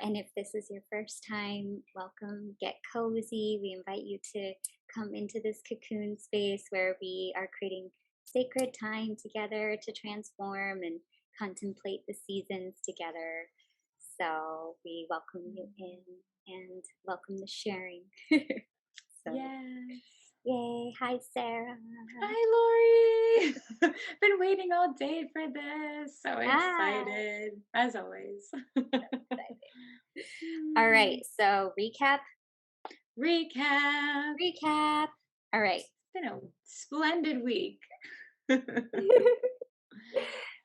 And if this is your first time, welcome, get cozy. We invite you to come into this cocoon space where we are creating sacred time together to transform and contemplate the seasons together. So we welcome you in and welcome the sharing. So, Yes. yay. Hi, Sarah. Hi, Lori. Been waiting all day for this. So Ah, excited, as always. exciting. All right. Hmm. So, recap, Recap. recap. All right. It's been a splendid week.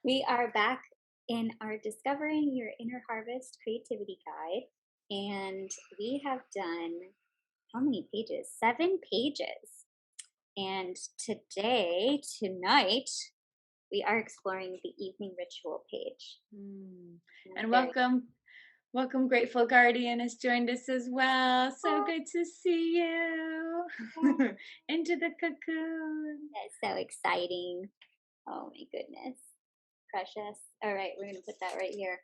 We are back in our Discovering Your Inner Harvest Creativity Guide. And we have done how many pages? 7 pages. And tonight, we are exploring the evening ritual page. Hmm. And I'm And very welcome, Grateful Guardian has joined us as well. So oh, good to see you. Into the cocoon. that's so exciting. Oh my goodness. Precious. All right, we're going to put that right here.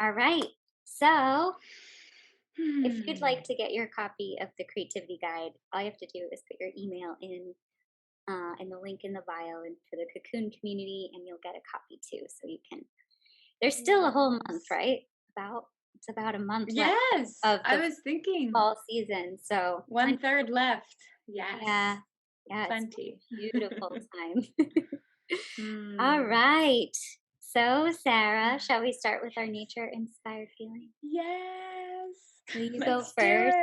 All right. So, if you'd Hmm. like to get your copy of the Creativity Guide, all you have to do is put your email in the link in the bio and for the Cocoon community, and you'll get a copy too. So you can. There's still a whole month, Yes. right? It's about a month left Yes, of I the was thinking fall season. So one plenty. third left. Yeah, Yes, yeah, it's plenty. beautiful time. All Hmm. right. So, Sarah, shall we start with our nature inspired feeling? Yes, Will you go let's do first?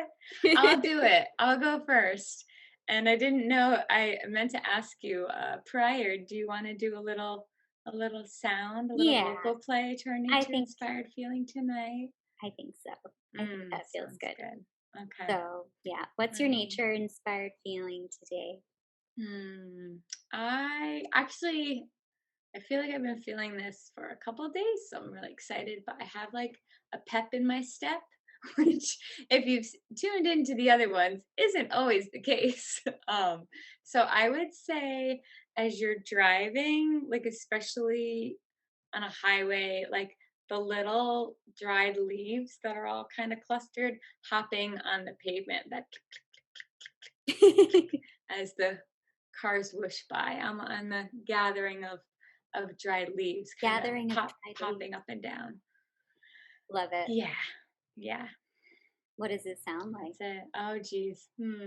it. I'll do it. I'll go first. And I didn't know I meant to ask you prior. Do you want to do a little sound, a little Yeah, vocal play to our I nature think inspired feeling tonight? I think so. I think that feels Sounds good. good. Okay. So, yeah, what's your Um, nature inspired feeling today? hmm. I actually I feel like I've been feeling this for a couple of days, so I'm really excited. But I have like a pep in my step, which, if you've tuned into the other ones, isn't always the case. So I would say, as you're driving, like especially on a highway, like the little dried leaves that are all kind of clustered, hopping on the pavement, that as the cars whoosh by. I'm on the gathering of dried leaves, kind of Gathering of dried leaves. popping up and down. Love it. Yeah, yeah, What does it sound like? that's it. Oh, geez. Bring,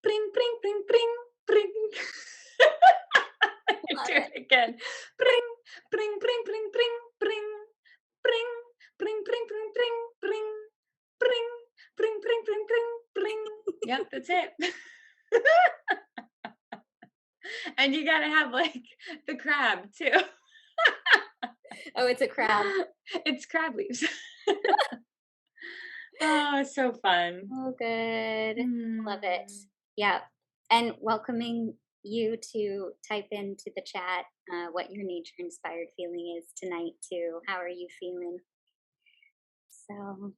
bring, bring, bring, bring, bring. Love Do it. it again. Bring, bring, bring, bring, bring, bring, bring, bring, bring, bring, bring, bring, bring, bring, bring, bring, bring, bring. Yep, that's it. And you gotta have like the crab too. Oh, it's a crab. It's crab leaves. Oh, so fun. Oh, good. Love it. Hmm. Yeah. And welcoming you to type into the chat what your nature inspired feeling is tonight, too. How are you feeling? So,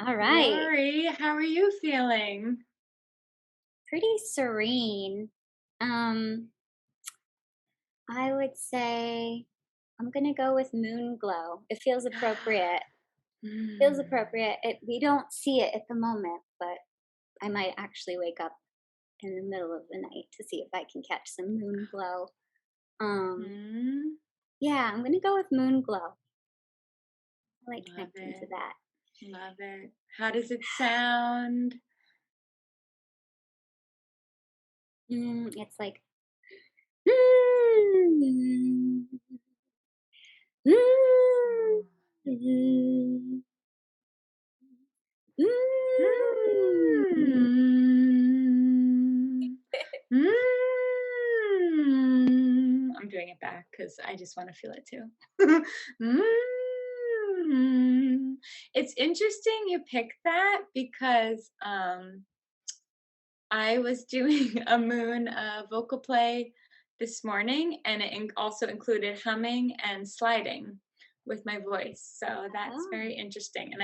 all right. Lori, how are you feeling? Pretty serene. Um, I would say I'm gonna go with moon glow. It feels appropriate. Feels Hmm. appropriate. We don't see it at the moment, but I might actually wake up in the middle of the night to see if I can catch some moon glow. Um, Hmm. yeah, I'm gonna go with moon glow. I like Love connecting to it. that. Love it. How does it sound? It's like mm, mm, mm, mm. Mm. Mm. I'm doing it back because I just want to feel it too. Mm. It's interesting you picked that because I was doing a moon vocal play this morning, and it also included humming and sliding with my voice. So that's Oh, very interesting. And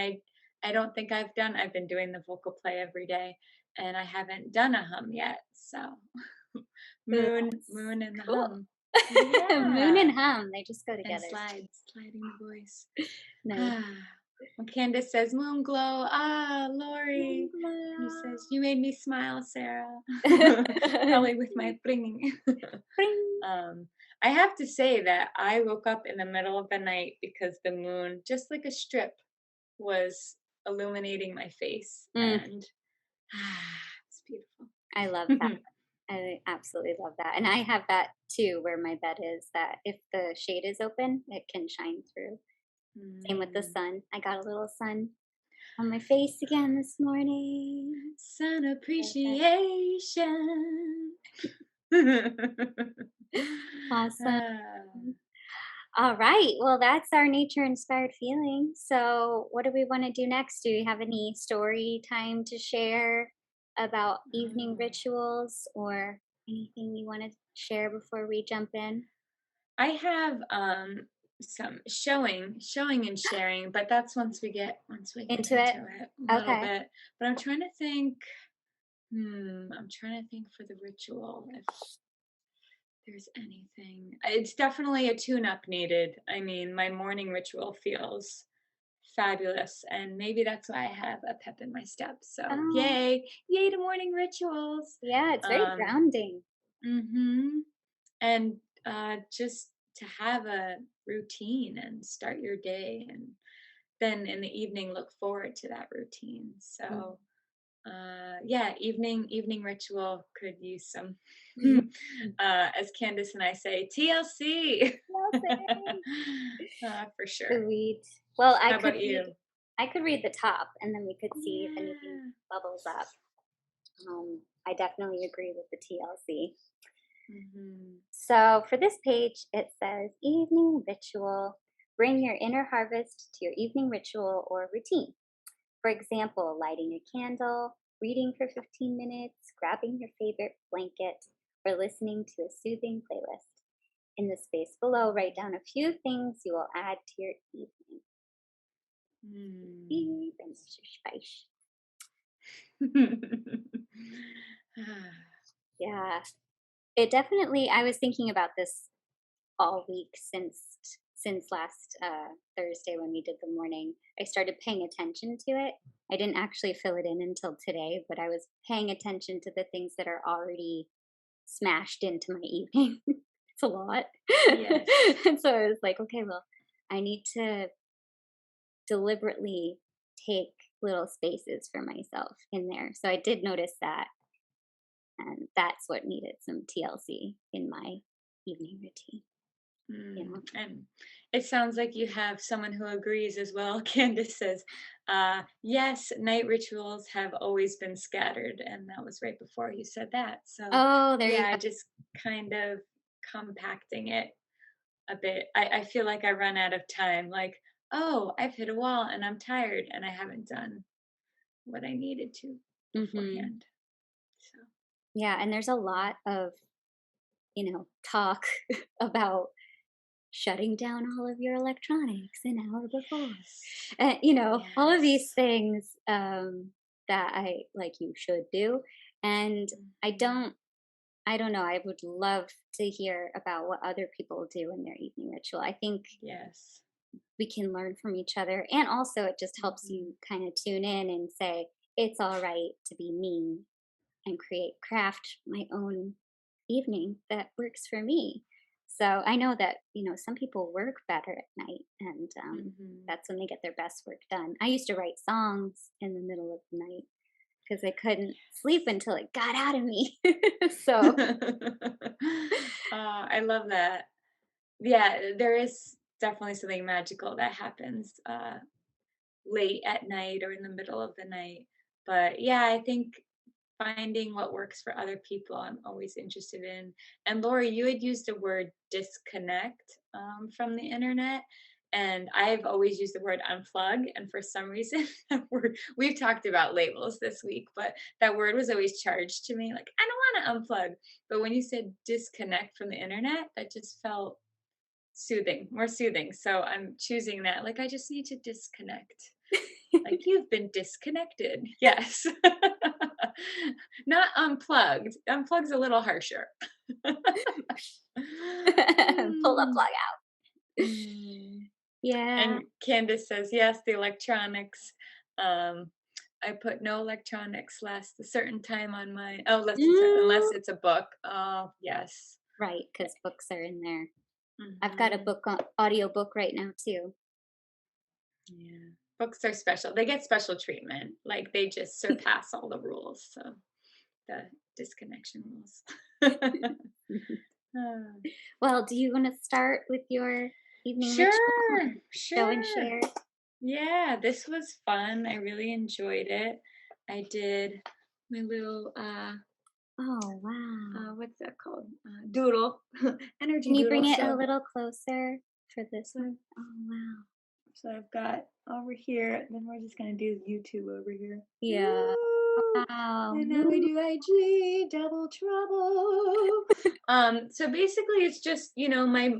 I don't think I've been doing the vocal play every day, and I haven't done a hum yet. So so moon, that's moon, and the cool. hum. Moon and Yeah. hum, they just go And together. sliding the voice. Nice. Ah. When Candace says moon glow, Lori. And he says, you made me smile, Sarah. Probably with my bringing. Bring. um, I have to say that I woke up in the middle of the night because the moon, just like a strip, was illuminating my face. Mm, And it's beautiful. I love that. I absolutely love that. And I have that too, where my bed is, that if the shade is open, it can shine through. Same with the Mm. sun. I got a little sun on my face again this morning. Sun Love that. appreciation. Awesome. Ah, All right. Well, that's our nature inspired feeling. So, what do we want to do next? Do you have any story time to share about evening oh. rituals or anything you want to share before we jump in I have some showing and sharing, but that's once we get into it? into it a little Okay. bit. But I'm trying to think. I'm trying to think for the ritual if there's anything. It's definitely a tune-up needed. I mean, my morning ritual feels fabulous, and maybe that's why I have a pep in my step. So Oh, yay to morning rituals. yeah. It's very Um, grounding. mhm. And just to have a routine and start your day, and then in the evening look forward to that routine. So yeah, evening ritual could use some Mhm. as Candace and I say, TLC. Well said. For sure. Sweet. Well, How about you? I could read the top and then we could see if anything Yeah. bubbles up. I definitely agree with the TLC. Hmm. So for this page, it says evening ritual. Bring your inner harvest to your evening ritual or routine. For example, lighting a candle, reading for 15 minutes, grabbing your favorite blanket, or listening to a soothing playlist. In the space below, write down a few things you will add to your evening. Hmm. Even space. Ah, Yeah, it definitely. I was thinking about this all week since last Thursday when we did the morning. I started paying attention to it. I didn't actually fill it in until today, but I was paying attention to the things that are already smashed into my evening. It's a lot. yes. And so I was like, okay, well, I need to deliberately take little spaces for myself in there. So I did notice that, and that's what needed some TLC in my evening routine, you know. And it sounds like you have someone who agrees as well. Candace says, yes, night rituals have always been scattered. And that was right before you said that. So, Oh, there you yeah, go. just kind of compacting it a bit. I feel like I run out of time. Like, oh, I've hit a wall and I'm tired and I haven't done what I needed to Mhm. beforehand. So, Yeah, and there's a lot of, talk about shutting down all of your electronics an hour before. yes. All of these Yes. things that I like you should do. And I Mhm. don't I don't know, I would love to hear about what other people do in their evening ritual. I think Yes. we can learn from each other, and also it just helps Mhm. you kind of tune in and say it's all right to be me and craft my own evening that works for me. So I know that, some people work better at night, and Mhm. that's when they get their best work done. I used to write songs in the middle of the night because I couldn't sleep until it got out of me. So, I love that. Yeah, there is definitely something magical that happens late at night or in the middle of the night. But yeah, I think finding what works for other people, I'm always interested in. And Lori, you had used the word disconnect from the internet. And I've always used the word unplug. And for some reason, that word, we've talked about labels this week, but that word was always charged to me. Like, I don't want to unplug. But when you said disconnect from the internet, that just felt soothing, more soothing. So I'm choosing that. Like, I just need to disconnect. Like, you've been disconnected. Yes. Not unplugged. Unplugged's a little harsher. Pull the Mm, plug out. mm. Yeah. And Candace says, yes, the electronics. Um, I put no electronics last a certain time on my, oh, unless Mm. it's a book. Oh, yes. Right, because books are in there. I've got a Hmm. book audio book right now too. Yeah. Books are special. They get special treatment. Like they just surpass all the rules. So the disconnection rules. Ah. Well, do you want to start with your evening ritual Sure, and show and sure. share? Yeah, this was fun. I really enjoyed it. I did my little Oh, wow. what's that called? Doodle, Can energy you doodle. bring it a little closer for this So one? Oh, wow. so I've got over here. Then we're just gonna do YouTube over here. Yeah. Woo! Wow. And now we do IG, double trouble. So basically it's just, my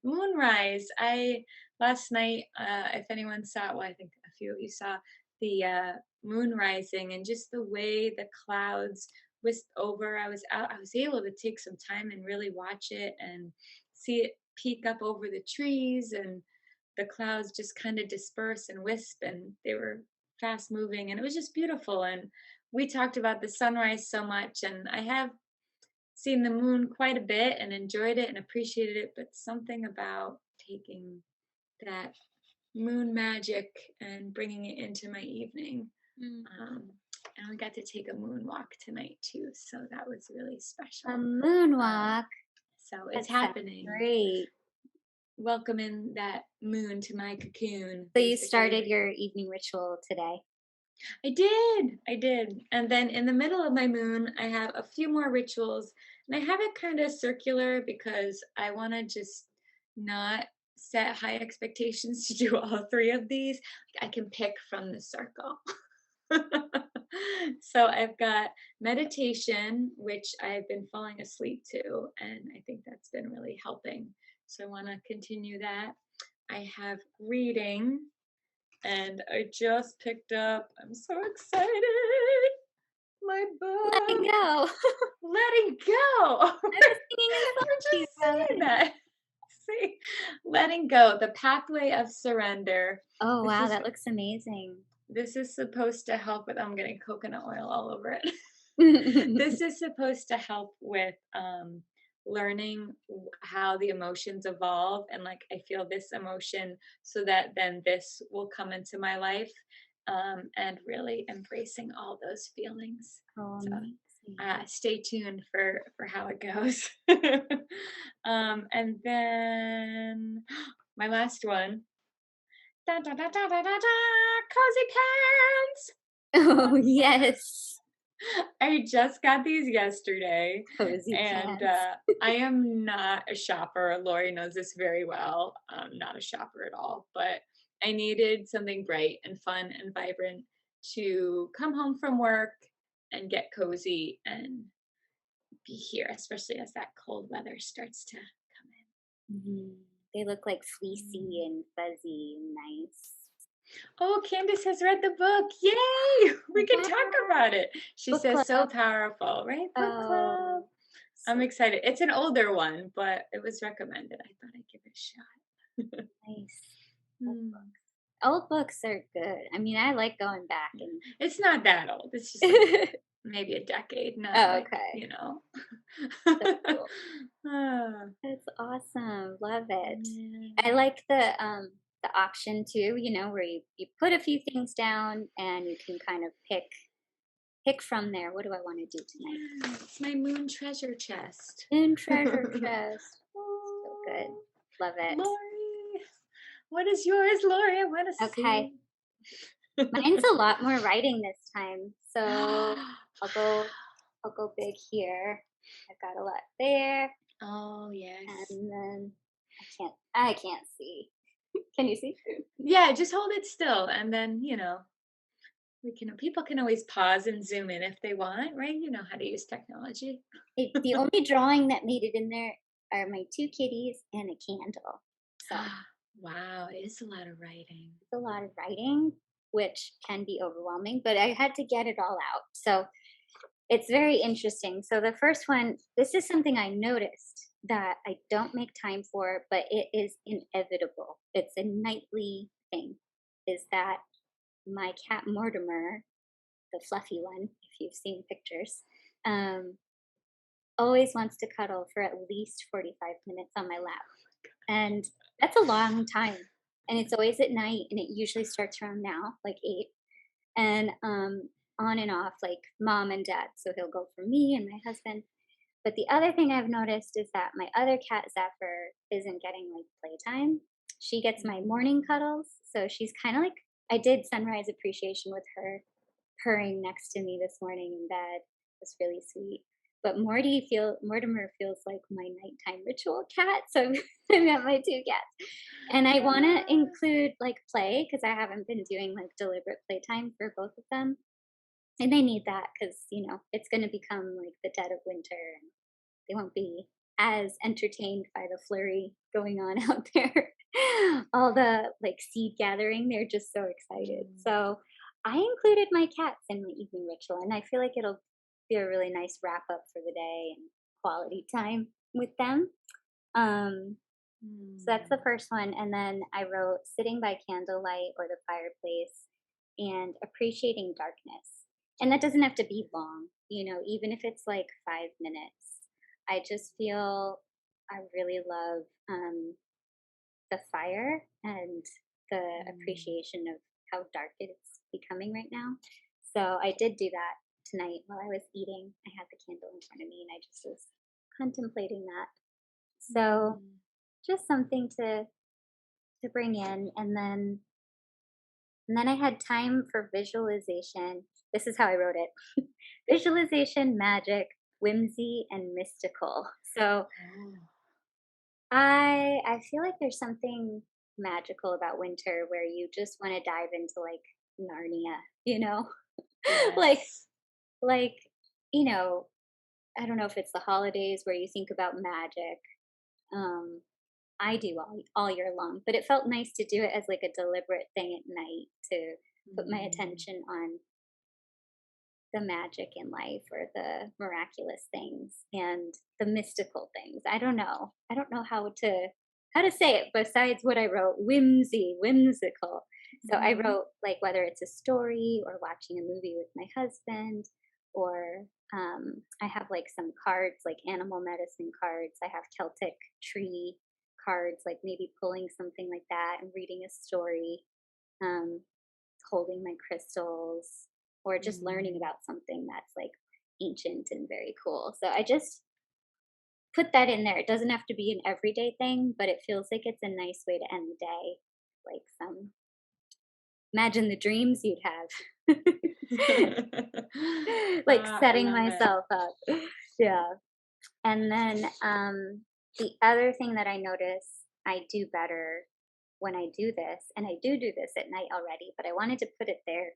moonrise. I last night, if anyone saw, well, I think a few of you saw the moon rising and just the way the clouds whisked over. I was out, I was able to take some time and really watch it and see it peek up over the trees, and the clouds just kind of disperse and wisp, and they were fast moving, and it was just beautiful. And we talked about the sunrise so much, and I have seen the moon quite a bit and enjoyed it and appreciated it, but something about taking that moon magic and bringing it into my evening. Mm. um, and we got to take a moon walk tonight too, so that was really A special. um, moonwalk. so That it's sounds happening. great. Welcoming that moon to my cocoon, So you basically. started your evening ritual today. I did. And then in the middle of my moon, I have a few more rituals. And I have it kind of circular because I want to just not set high expectations to do all three of these. I can pick from the circle. So I've got meditation, which I've been falling asleep to, and I think that's been really helping. So I want to continue that. I have reading, and I just picked up, I'm so excited, my Letting book, go. Letting Go. I was singing a song We're to you just about saying letting go. that. See, Letting Go, the pathway of surrender. Oh, This wow, is that looks amazing. this is supposed to help with, I'm getting coconut oil all over it. This is supposed to help with learning how the emotions evolve, and like I feel this emotion so that then this will come into my life, and really embracing all those feelings. Oh, So amazing. stay tuned for how it goes. And then my last one, da, da, da, da, da, da, da, cozy pants. Oh, yes. I just got these yesterday, Cozy and pants. I am not a shopper. Laurie knows this very well. I'm not a shopper at all, but I needed something bright and fun and vibrant to come home from work and get cozy and be here, especially as that cold weather starts to come Mhm. They look like fleecy in. and fuzzy and nice. Oh, Candace has read the book. Yay! We can talk Wow. about it. She Book says so club. powerful, right? Book club. Oh, I'm so excited. It's an older one, but it was recommended. I thought I'd give it a shot. nice. Old Hmm. books. Old books are good. I mean, I like going back and It's not that old. It's just like maybe a decade, not oh, like, okay. So cool. Ah, That's awesome. Love it. I yeah. like the option too, where you put a few things down and you can kind of pick from there. What do I want to do tonight? Yeah, it's my moon treasure chest. In treasure chest. So good. Oh, Love it. Lori, what is yours, Lori? I want to Okay. see. Mine's a lot more writing this time. So I'll go I'll go big here. I've got a lot there. Oh, yes. And then I can't see. Can you see? Yeah, just hold it still, and then, people can always pause and zoom in if they want, right? You know how to use technology. The only drawing that made it in there are my 2 kitties and a candle. So, Wow, it is a lot of writing. it's a lot of writing, which can be overwhelming, but I had to get it all out. So, It's very interesting. So the first one, this is something I noticed that I don't make time for, but it is inevitable. It's a nightly thing. Is that my cat Mortimer, the fluffy one, if you've seen pictures, um, always wants to cuddle for at least 45 minutes on my lap. And that's a long time. And it's always at night, and it usually starts around now, like 8. And on and off, like mom and dad. So he'll go for me and my husband. But the other thing I've noticed is that my other cat, Zephyr, isn't getting like playtime. She gets my morning cuddles. So she's kind of like, I did sunrise appreciation with her purring next to me this morning in bed. It was really sweet. But Mortimer feels like my nighttime ritual cat. So I've got my two cats. And I want to Ah. include like play because I haven't been doing like deliberate playtime for both of them. And they need that because, it's going to become like the dead of winter and they won't be as entertained by the flurry going on out there. All the like seed gathering, they're just so excited. Mm. So I included my cats in my evening ritual, and I feel like it'll be a really nice wrap up for the day and quality time with them. Um, so that's the Mm. first one. And then I wrote sitting by candlelight or the fireplace and appreciating darkness. And that doesn't have to be long, even if it's like 5 minutes. I just feel I really love the fire and the Mm. appreciation of how dark it's becoming right now. So I did do that tonight while I was eating. I had the candle in front of me and I just was contemplating that. So Mm. just something to bring in, and then I had time for visualization. This is how I wrote it. Visualization, magic, whimsy, and mystical. So Oh. I feel like there's something magical about winter where you just want to dive into like Narnia, you know? like Yes. like, you know, I don't know if it's the holidays where you think about magic. Um I do all year long, but it felt nice to do it as like a deliberate thing at night to put my Mm. attention on the magic in life or the miraculous things and the mystical things. I don't know. I don't know how to say it besides what I wrote, whimsical. So I Mhm. wrote like whether it's a story or watching a movie with my husband or I have like some cards like animal medicine cards. I have Celtic tree cards, like maybe pulling something like that and reading a story. Um, Holding my crystals or just learning Mm. about something that's like ancient and very cool. So I just put that in there. It doesn't have to be an everyday thing, but it feels like it's a nice way to end the day. Like some imagine the dreams you'd have. Like I setting love it. myself up. Yeah. And then the other thing that I notice I do better when I do this, and I do this at night already, but I wanted to put it there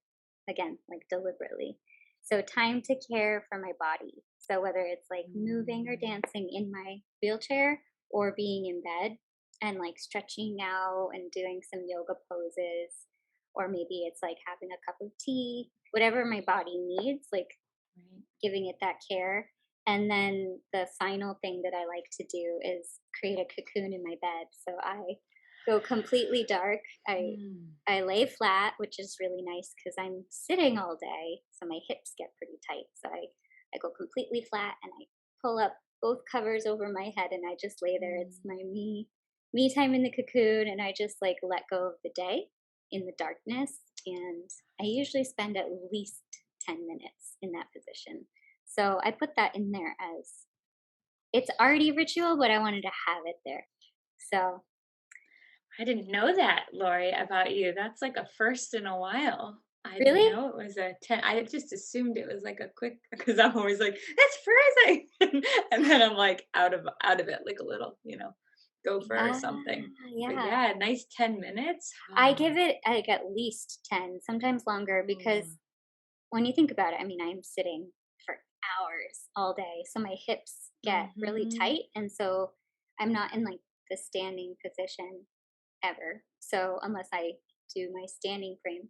again, like deliberately. So, time to care for my body. So, whether it's like moving or Mm. dancing in my wheelchair or being in bed and like stretching out and doing some yoga poses, or maybe it's like having a cup of tea, whatever my body needs, like Right. giving it that care. And then the final thing that I like to do is create a cocoon in my bed. So I go completely dark. I Mm. I lay flat, which is really nice because I'm sitting all day, so my hips get pretty tight. So I go completely flat and I pull up both covers over my head and I just lay there. It's Mm. my me time in the cocoon, and I just like let go of the day in the darkness. And I usually spend at least 10 minutes in that position. So I put that in there as it's already ritual, but I wanted to have it there. So I didn't know that, Lori, about you. That's like a first in a while. I didn't really, know it was a 10. I just assumed it was like a quick because I'm always like, that's freezing. And then I'm like out of it like a little, gopher or ah, something. But yeah. yeah, nice 10 minutes. I Ah. give it like at least 10, sometimes longer, Oh. because when you think about it, I mean, I'm sitting for hours all day. So my hips get really Mhm. tight. And so I'm not in like the standing position ever. So unless I do my standing frame.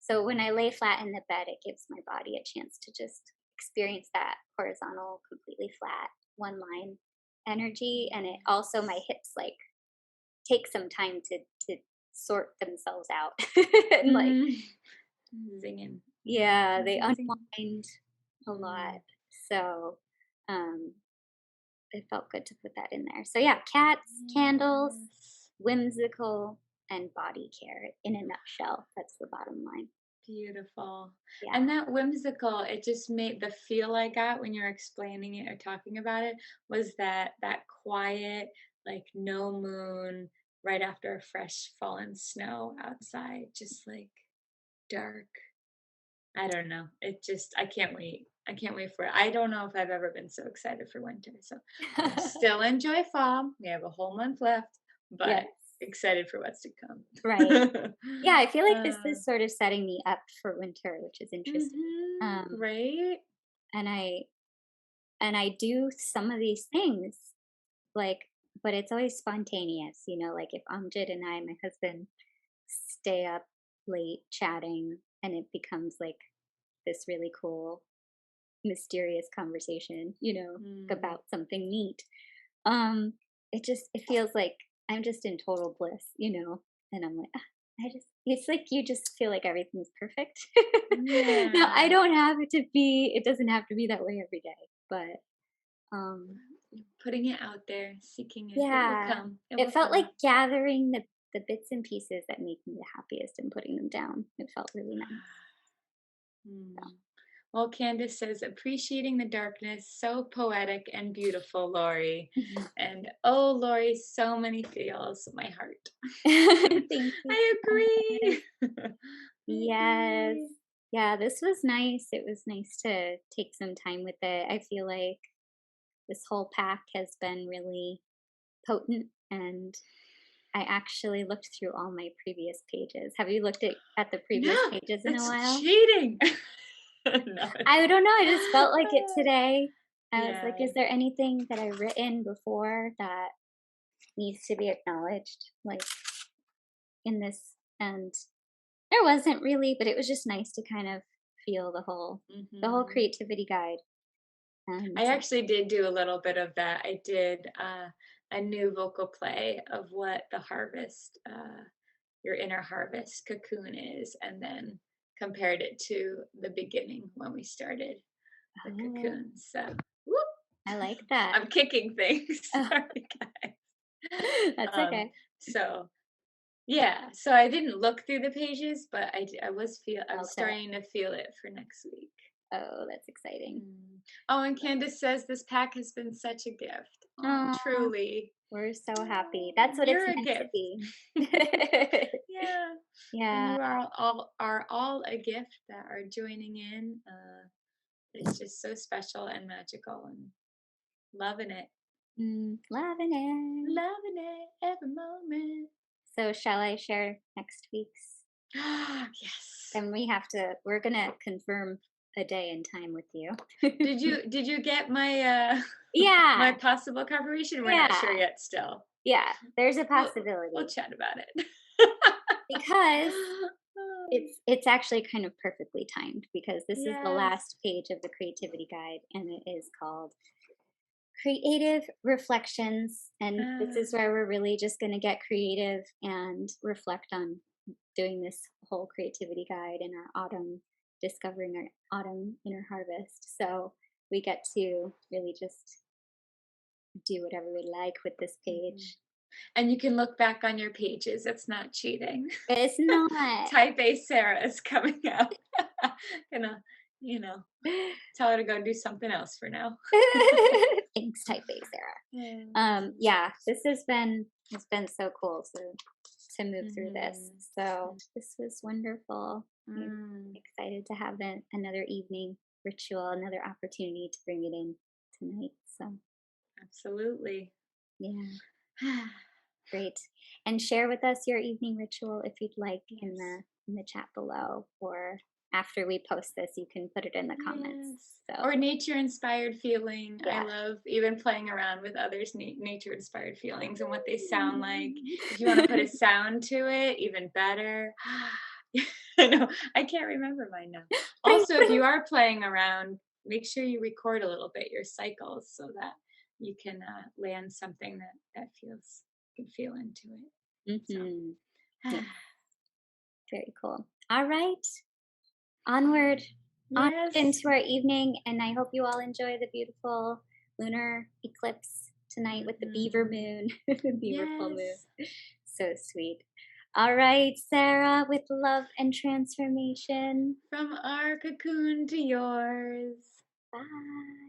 So when I lay flat in the bed, it gives my body a chance to just experience that horizontal, completely flat, one line energy. And it also, my hips like take some time to sort themselves out. And like, Mm. Zinging. yeah, they Zing. unwind a lot. Mm. So um it felt good to put that in there. So yeah, cats, candles, Yes. whimsical, and body care in a nutshell. That's the bottom line. Beautiful. Yeah. And that whimsical, it just made the feel I got when you're explaining it or talking about it was that quiet, like no moon right after a fresh fallen snow outside, just like dark. I don't know. It just I can't wait. I can't wait for it. I don't know if I've ever been so excited for winter. So I'm gonna still enjoy fall. We have a whole month left, but Yes. excited for what's to Right. come. Yeah, I feel like this uh, is sort of setting me up for winter, which is interesting. Um, right? and I do some of these things like, but it's always spontaneous, like if Amjad and I, my husband, stay up late chatting and it becomes like this really cool, mysterious conversation, Mm. about something neat. Um, it feels like I'm just in total bliss. And I'm like, "Ah, it's like you just feel like everything's perfect." Now I Yeah. don't have it doesn't have to be that way every day, but um Putting it out there, seeking it. It will yeah, come. It it will felt like come. gathering the bits and pieces that make me the happiest and putting them down. It felt really nice. Hmm. Well, Candace says, appreciating the darkness, so poetic and beautiful, Laurie. So. And oh, Laurie, so many feels, my heart. Thank you I so much. agree. I Yes. agree. Yeah, this was nice. It was nice to take some time with it. I feel like this whole pack has been really potent, and I actually looked through all my previous pages. Have you looked at the No, previous pages in a that's while? cheating. No. I don't know. I just felt like it today. I was like, Yeah. is there anything that I've written before that needs to be acknowledged, like in this? And there wasn't really, but it was just nice to kind of feel the whole Hmm. creativity guide. And I actually did do a little bit of that. I did a new vocal play of what the harvest, your inner harvest cocoon is, and then compared it to the beginning when we started the oh, cocoon. So, whoop, I like that. I'm kicking things. Oh, Sorry, guys. that's Um, okay. so yeah, so I didn't look through the pages, but I was Felt it. starting to feel it for next week. Oh, that's exciting. Mm. Oh, and Candace says this pack has been such a gift. Oh, Oh, truly. we're so happy. Oh, That's what it's you're a meant to gift. be. Yeah. And Yeah. you are all a gift that are joining in. It's just so special and magical and loving it. Loving it. Loving it every moment. So, shall I share next week's? Yes. Then we're going to confirm a day and time with you. Did you get my my Yeah. possible confirmation? We're not sure Yeah. yet still. Yeah. There's a We'll possibility chat about it. because it's actually kind of perfectly timed because this is the Yes. last page of the creativity guide and it is called Creative Reflections. And this is Uh, where we're really just going to get creative and reflect on doing this whole creativity guide in our autumn, discovering our autumn inner harvest. So we get to really just do whatever we like with this mhm. page. And you can look back on your pages. It's not cheating. It's not. Type A Sarah is coming out. Gonna, tell her to go do something else for now. Thanks, type A, Sarah. Yes. Yeah, this has been so cool to move through this. Mhm. So this was wonderful. I'm Mm, excited to have another evening ritual, another opportunity to bring it in tonight. So absolutely. yeah, great. And share with us your evening ritual if you'd like Yes. in the chat below, or after we post this, you can put it in the comments. Yes. So Or nature inspired feeling. I yeah. love even playing around with others' nature inspired feelings and what they sound like. If you want to put a sound to it, even better. I know. I can't remember mine now. Pring, Also, if pring. you are playing around, make sure you record a little bit your cycles so that you can land something that feels you can feel into it. So Mm-hmm. Yes, very cool. All right, onward, onward yes, into our evening, and I hope you all enjoy the beautiful lunar eclipse tonight with the beaver mhm, moon, beaver full moon. yes, So sweet. All right, Sarah, with love and transformation. from our cocoon to yours. Bye.